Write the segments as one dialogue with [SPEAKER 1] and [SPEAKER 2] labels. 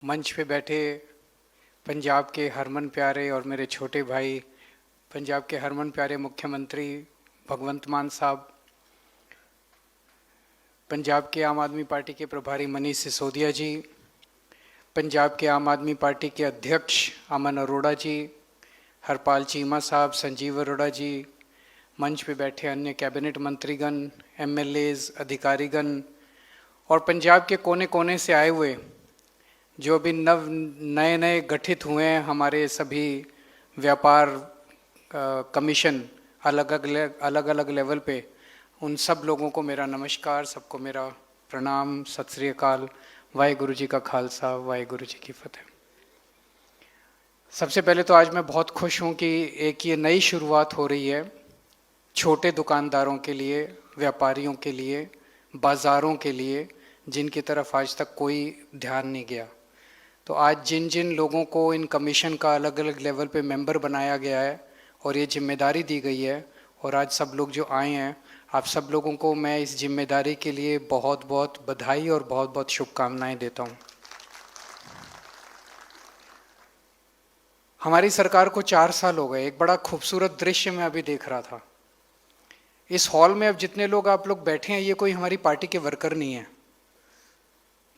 [SPEAKER 1] मंच पे बैठे पंजाब के हरमन प्यारे और मेरे छोटे भाई पंजाब के हरमन प्यारे मुख्यमंत्री भगवंत मान साहब, पंजाब के आम आदमी पार्टी के प्रभारी मनीष सिसोदिया जी, पंजाब के आम आदमी पार्टी के अध्यक्ष अमन अरोड़ा जी, हरपाल चीमा साहब, संजीव अरोड़ा जी, मंच पे बैठे अन्य कैबिनेट मंत्रीगण, एमएलएज, अधिकारीगण और पंजाब के कोने कोने से आए हुए जो अभी नए नए गठित हुए हैं हमारे सभी व्यापार कमीशन अलग अलग लेवल पे, उन सब लोगों को मेरा नमस्कार, सबको मेरा प्रणाम, सत श्री अकाल, वाहेगुरु जी का खालसा, वाहेगुरु जी की फतेह। सबसे पहले तो आज मैं बहुत खुश हूँ कि एक ये नई शुरुआत हो रही है छोटे दुकानदारों के लिए, व्यापारियों के लिए, बाज़ारों के लिए, जिनकी तरफ आज तक कोई ध्यान नहीं गया। तो आज जिन जिन लोगों को इन कमीशन का अलग अलग लेवल पे मेंबर बनाया गया है और ये जिम्मेदारी दी गई है, और आज सब लोग जो आए हैं, आप सब लोगों को मैं इस जिम्मेदारी के लिए बहुत बहुत बधाई और बहुत बहुत शुभकामनाएं देता हूँ। हमारी सरकार को 4 साल हो गए। एक बड़ा खूबसूरत दृश्य मैं अभी देख रहा था। इस हॉल में अब जितने लोग आप लोग बैठे हैं, ये कोई हमारी पार्टी के वर्कर नहीं है,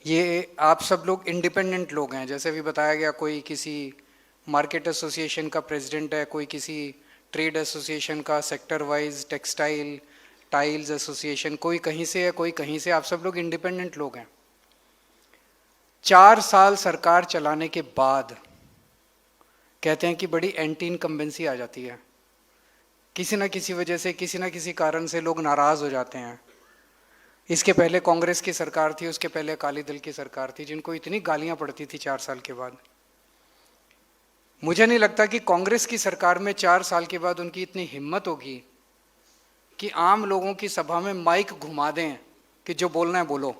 [SPEAKER 1] ये आप सब लोग इंडिपेंडेंट लोग हैं। जैसे भी बताया गया, कोई किसी मार्केट एसोसिएशन का प्रेसिडेंट है, कोई किसी ट्रेड एसोसिएशन का sector wise, textile tiles association, कोई कहीं से है, कोई कहीं से, आप सब लोग इंडिपेंडेंट लोग हैं। 4 साल सरकार चलाने के बाद कहते हैं कि बड़ी एंटी इनकम्बेंसी आ जाती है, किसी ना किसी वजह से, किसी ना किसी कारण से लोग नाराज हो जाते हैं। इसके पहले कांग्रेस की सरकार थी, उसके पहले अकाली दल की सरकार थी, जिनको इतनी गालियां पड़ती थी 4 साल के बाद। मुझे नहीं लगता कि कांग्रेस की सरकार में 4 साल के बाद उनकी इतनी हिम्मत होगी कि आम लोगों की सभा में माइक घुमा दें कि जो बोलना है बोलो।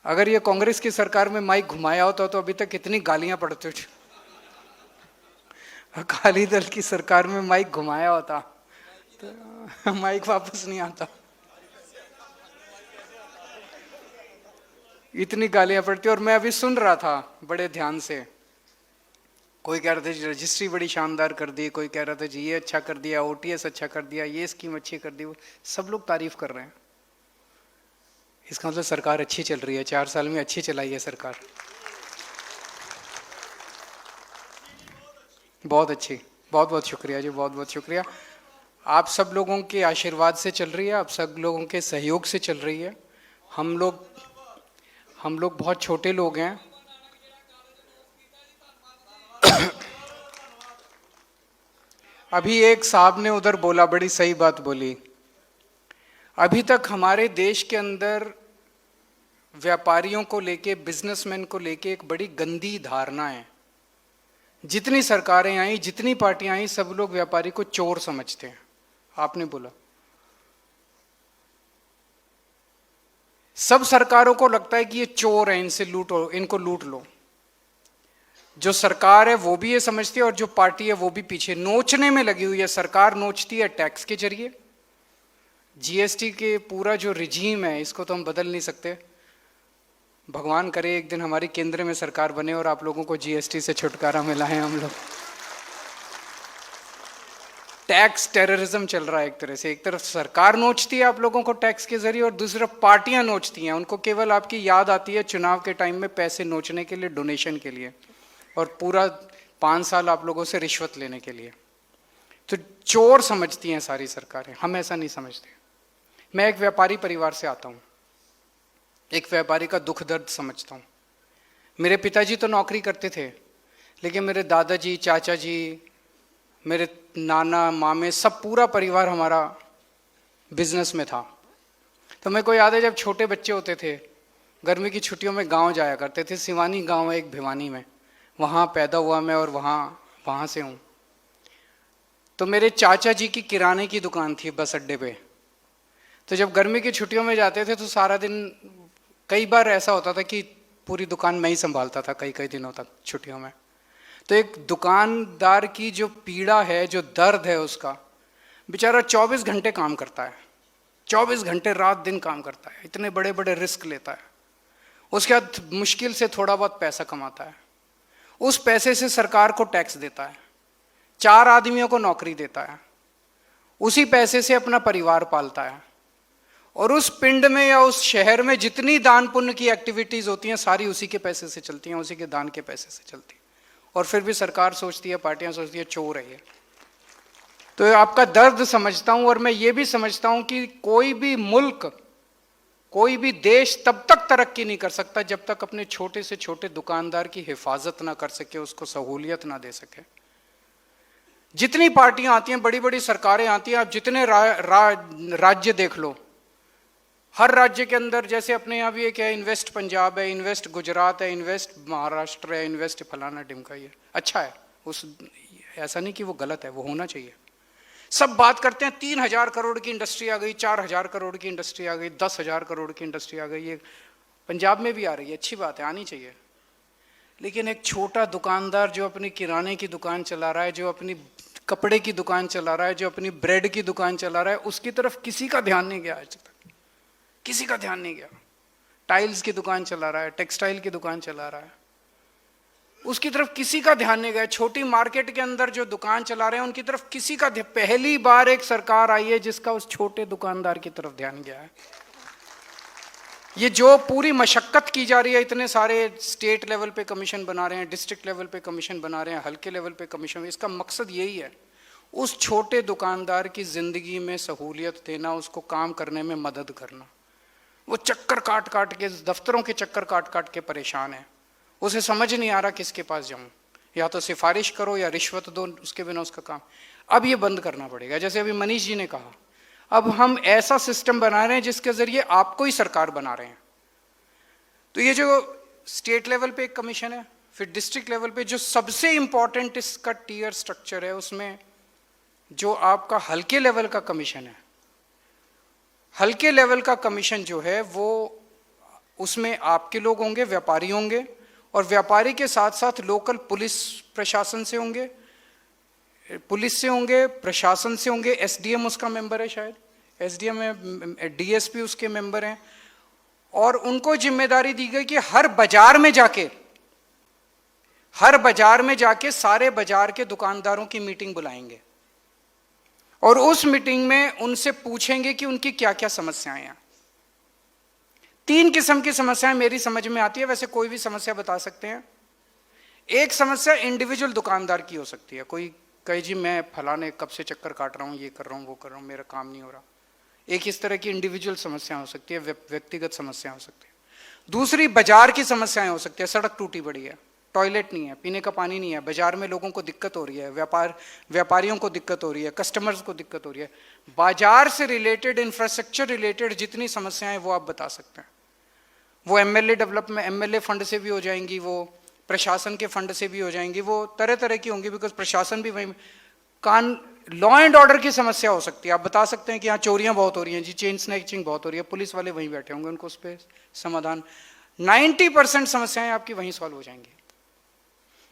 [SPEAKER 1] अगर ये कांग्रेस की सरकार में माइक घुमाया होता तो अभी तक इतनी गालियां पड़ती थी। अकाली दल की सरकार में माइक घुमाया होता तो माइक वापस नहीं आता, इतनी गालियां पड़ती। और मैं अभी सुन रहा था बड़े ध्यान से, कोई कह रहा था जी रजिस्ट्री बड़ी शानदार कर दी, कोई कह रहा था जी ये अच्छा कर दिया, ओटीएस अच्छा कर दिया, ये स्कीम अच्छी कर दी, सब लोग तारीफ कर रहे हैं। इसका मतलब सरकार अच्छी चल रही है, 4 साल में अच्छी चलाई है सरकार, बहुत अच्छी। बहुत बहुत शुक्रिया जी, बहुत बहुत शुक्रिया। आप सब लोगों के आशीर्वाद से चल रही है, आप सब लोगों के सहयोग से चल रही है। हम लोग बहुत छोटे लोग हैं। अभी एक साहब ने उधर बोला, बड़ी सही बात बोली। अभी तक हमारे देश के अंदर व्यापारियों को लेके, बिजनेसमैन को लेके एक बड़ी गंदी धारणा है। जितनी सरकारें आई, जितनी पार्टियां आई, सब लोग व्यापारी को चोर समझते हैं। आपने बोला सब सरकारों को लगता है कि ये चोर है, इनसे लूटो, इनको लूट लो। जो सरकार है वो भी ये समझती है और जो पार्टी है वो भी पीछे नोचने में लगी हुई है। सरकार नोचती है टैक्स के जरिए, जीएसटी के पूरा जो रिजीम है इसको तो हम बदल नहीं सकते। भगवान करे एक दिन हमारी केंद्र में सरकार बने और आप लोगों को जीएसटी से छुटकारा मिला है। हम लोग टैक्स टेररिज्म चल रहा है एक तरह से। एक तरफ सरकार नोचती है आप लोगों को टैक्स के जरिए और दूसरी तरफ पार्टियां नोचती हैं। उनको केवल आपकी याद आती है चुनाव के टाइम में पैसे नोचने के लिए, डोनेशन के लिए, और पूरा 5 साल आप लोगों से रिश्वत लेने के लिए। तो चोर समझती हैं सारी सरकारें, हम ऐसा नहीं समझते। मैं एक व्यापारी परिवार से आता हूँ, एक व्यापारी का दुख दर्द समझता हूँ। मेरे पिताजी तो नौकरी करते थे, लेकिन मेरे दादाजी, चाचा जी, मेरे नाना, मामे, सब पूरा परिवार हमारा बिजनेस में था। तो मेरे को याद है जब छोटे बच्चे होते थे, गर्मी की छुट्टियों में गांव जाया करते थे। सिवानी गांव है एक, भिवानी में, वहाँ पैदा हुआ मैं और वहाँ से हूँ। तो मेरे चाचा जी की किराने की दुकान थी बस अड्डे पे। तो जब गर्मी की छुट्टियों में जाते थे तो सारा दिन, कई बार ऐसा होता था कि पूरी दुकान मैं ही संभालता था कई कई दिनों तक छुट्टियों में। तो एक दुकानदार की जो पीड़ा है, जो दर्द है उसका, बेचारा 24 घंटे काम करता है, 24 घंटे रात दिन काम करता है, इतने बड़े बड़े रिस्क लेता है, उसके बाद मुश्किल से थोड़ा बहुत पैसा कमाता है, उस पैसे से सरकार को टैक्स देता है, 4 आदमियों को नौकरी देता है, उसी पैसे से अपना परिवार पालता है, और उस पिंड में या उस शहर में जितनी दान पुण्य की एक्टिविटीज होती हैं सारी उसी के पैसे से चलती हैं, उसी के दान के पैसे से चलती हैं। और फिर भी सरकार सोचती है, पार्टियां सोचती है चोर है ये। तो आपका दर्द समझता हूं, और मैं ये भी समझता हूं कि कोई भी मुल्क, कोई भी देश तब तक तरक्की नहीं कर सकता जब तक अपने छोटे से छोटे दुकानदार की हिफाजत ना कर सके, उसको सहूलियत ना दे सके। जितनी पार्टियां आती हैं, बड़ी बड़ी सरकारें आती हैं, आप जितने राज्य देख लो, हर राज्य के अंदर, जैसे अपने यहाँ भी एक है इन्वेस्ट पंजाब है, इन्वेस्ट गुजरात है, इन्वेस्ट महाराष्ट्र है, इन्वेस्ट फलाना ढिमका, ये अच्छा है, उस ऐसा नहीं कि वो गलत है, वो होना चाहिए। सब बात करते हैं 3000 करोड़ की इंडस्ट्री आ गई, 4000 करोड़ की इंडस्ट्री आ गई, 10,000 करोड़ की इंडस्ट्री आ गई, ये पंजाब में भी आ रही है, अच्छी बात है, आनी चाहिए। लेकिन एक छोटा दुकानदार जो अपनी किराने की दुकान चला रहा है, जो अपनी कपड़े की दुकान चला रहा है, जो अपनी ब्रेड की दुकान चला रहा है, उसकी तरफ किसी का ध्यान नहीं गया आज तक, किसी का ध्यान नहीं गया। टाइल्स की दुकान चला रहा है, टेक्सटाइल की दुकान चला रहा है, उसकी तरफ किसी का ध्यान नहीं गया। छोटी मार्केट के अंदर जो दुकान चला रहे हैं उनकी तरफ किसी का, पहली बार एक सरकार आई है जिसका उस छोटे दुकानदार की तरफ ध्यान गया है। ये जो पूरी मशक्कत की जा रही है, इतने सारे स्टेट लेवल पे कमीशन बना रहे हैं, डिस्ट्रिक्ट लेवल पे कमीशन बना रहे हैं, हल्के लेवल पे कमीशन, इसका मकसद यही है, उस छोटे दुकानदार की जिंदगी में सहूलियत देना, उसको काम करने में मदद करना। वो चक्कर काट काट के, दफ्तरों के चक्कर काट काट के परेशान है, उसे समझ नहीं आ रहा किसके पास जाऊं, या तो सिफारिश करो या रिश्वत दो, उसके बिना उसका काम। अब ये बंद करना पड़ेगा। जैसे अभी मनीष जी ने कहा, अब हम ऐसा सिस्टम बना रहे हैं जिसके जरिए आपको ही सरकार बना रहे हैं। तो ये जो स्टेट लेवल पे एक कमीशन है, फिर डिस्ट्रिक्ट लेवल पे जो सबसे इंपॉर्टेंट इसका टीयर स्ट्रक्चर है, उसमें जो आपका हल्के लेवल का कमीशन है, हल्के लेवल का कमीशन जो है वो, उसमें आपके लोग होंगे, व्यापारी होंगे, और व्यापारी के साथ साथ लोकल पुलिस प्रशासन से होंगे, पुलिस से होंगे, प्रशासन से होंगे, एसडीएम उसका मेंबर है, शायद एसडीएम है, डीएसपी उसके मेंबर हैं, और उनको जिम्मेदारी दी गई कि हर बाजार में जाके सारे बाजार के दुकानदारों की मीटिंग बुलाएंगे, और उस मीटिंग में उनसे पूछेंगे कि उनकी क्या क्या समस्याएं हैं। 3 किस्म की समस्याएं मेरी समझ में आती है, वैसे कोई भी समस्या बता सकते हैं। एक समस्या इंडिविजुअल दुकानदार की हो सकती है, कोई कहे जी मैं फलाने कब से चक्कर काट रहा हूं, ये कर रहा हूं, वो कर रहा हूं, मेरा काम नहीं हो रहा। एक इस तरह की इंडिविजुअल समस्या हो सकती है, व्यक्तिगत समस्या हो सकती है। दूसरी बाजार की समस्याएं हो सकती है, सड़क टूटी पड़ी है, टॉयलेट नहीं है, पीने का पानी नहीं है, बाजार में लोगों को दिक्कत हो रही है, व्यापारियों को दिक्कत हो रही है, कस्टमर्स को दिक्कत हो रही है। बाजार से रिलेटेड, इंफ्रास्ट्रक्चर रिलेटेड जितनी समस्याएं वो आप बता सकते हैं। वो एमएलए डेवलपमेंट, एमएलए फंड से भी हो जाएंगी, वो प्रशासन के फंड से भी हो जाएंगी, वो तरह तरह की होंगी, बिकॉज प्रशासन भी वहीं। लॉ एंड ऑर्डर की समस्या हो सकती है, आप बता सकते हैं कि यहाँ चोरियां बहुत हो रही हैं जी, चेन स्नैचिंग बहुत हो रही है, पुलिस वाले वहीं बैठे होंगे, उनको उस पर समाधान, 90% समस्याएं आपकी वहीं सॉल्व हो जाएंगी।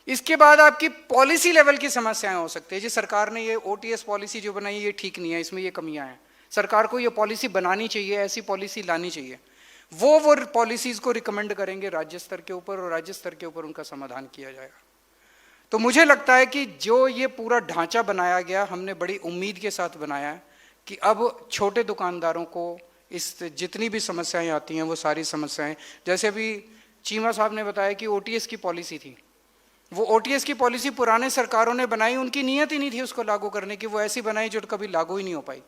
[SPEAKER 1] इसके बाद आपकी पॉलिसी लेवल की समस्याएं हो सकती है जी, सरकार ने ये ओटीएस पॉलिसी जो बनाई ये ठीक नहीं है, इसमें ये कमियां हैं, सरकार को ये पॉलिसी बनानी चाहिए, ऐसी पॉलिसी लानी चाहिए। वो पॉलिसीज को रिकमेंड करेंगे राज्य स्तर के ऊपर, और राज्य स्तर के ऊपर उनका समाधान किया जाएगा। तो मुझे लगता है कि जो ये पूरा ढांचा बनाया गया, हमने बड़ी उम्मीद के साथ बनाया है कि अब छोटे दुकानदारों को इस जितनी भी समस्याएं आती हैं वो सारी समस्याएं, जैसे अभी चीमा साहब ने बताया कि ओटीएस की पॉलिसी थी, वो ओटीएस की पॉलिसी पुराने सरकारों ने बनाई, उनकी नीयत ही नहीं थी उसको लागू करने की, वो ऐसी बनाई जो कभी लागू ही नहीं हो पाई।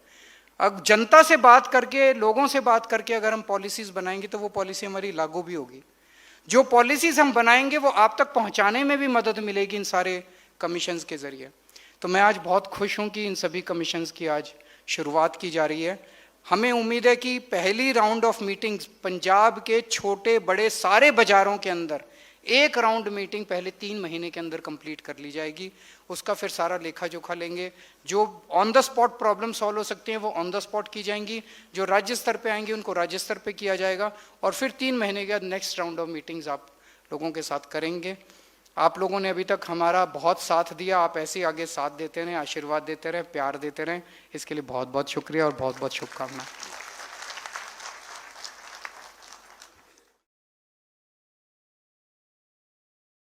[SPEAKER 1] अब जनता से बात करके, लोगों से बात करके अगर हम पॉलिसीज बनाएंगे तो वो पॉलिसी हमारी लागू भी होगी। जो पॉलिसीज हम बनाएंगे वो आप तक पहुंचाने में भी मदद मिलेगी इन सारे कमीशंस के जरिए। तो मैं आज बहुत खुश हूं कि इन सभी कमीशंस की आज शुरुआत की जा रही है। हमें उम्मीद है कि पहली राउंड ऑफ मीटिंग्स पंजाब के छोटे बड़े सारे बाजारों के अंदर एक राउंड मीटिंग पहले 3 महीने के अंदर कंप्लीट कर ली जाएगी। उसका फिर सारा लेखा जोखा लेंगे, जो on the spot problem solve हो सकती हैं वो ऑन द स्पॉट की जाएंगी, जो राज्य स्तर पे आएंगी उनको राज्य स्तर पे किया जाएगा, और फिर 3 महीने के बाद नेक्स्ट राउंड ऑफ मीटिंग्स आप लोगों के साथ करेंगे। आप लोगों ने अभी तक हमारा बहुत साथ दिया, आप ऐसे ही आगे साथ देते रहें, आशीर्वाद देते रहें, प्यार देते रहें, इसके लिए बहुत बहुत शुक्रिया और बहुत बहुत शुभकामनाएं।